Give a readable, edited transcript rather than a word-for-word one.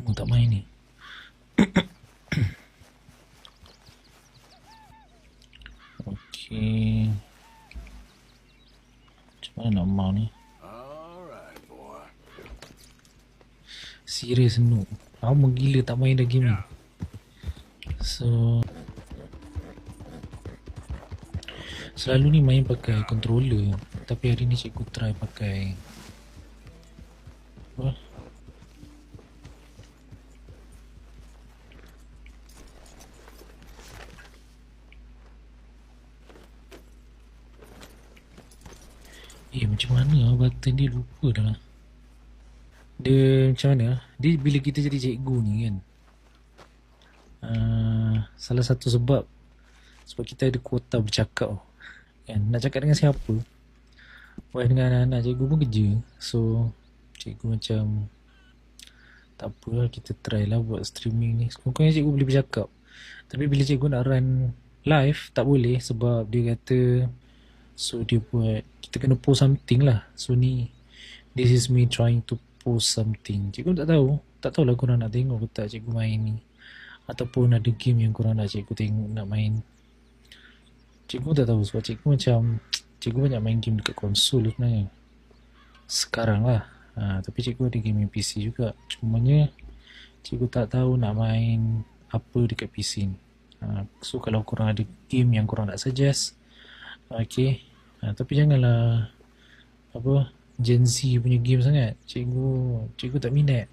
lama tak main ni. Okay. Macam mana nak mau ni? Serius noob. Lama gila tak main dah game ni. So selalu ni main pakai controller, tapi hari ni cikgu try pakai apa? Macam mana button dia, lupa dah lah. Dia macam mana? Dia bila kita jadi cikgu ni kan, salah satu sebab kita ada kuota bercakap kan, nak cakap dengan siapa, dengan anak-anak cikgu pun kerja. So cikgu macam tak apalah, kita try lah buat streaming ni. Sekurang-kurangnya cikgu boleh bercakap. Tapi bila cikgu nak run live tak boleh, sebab dia kata, so dia buat, kita kena post something lah. So ni, this is me trying to post something. Cikgu tak tahulah korang nak tengok ke tak cikgu main ni, ataupun ada game yang korang nak cikgu tengok, nak main. Cikgu tak tahu, sebab cikgu macam, cikgu banyak main game dekat konsol sebenarnya sekarang lah. Tapi cikgu ada game yang PC juga, cumanya cikgu tak tahu nak main apa dekat PC ni. So kalau korang ada game yang korang nak suggest, okay. Tapi janganlah apa Gen Z punya game sangat. Cikgu tak minat.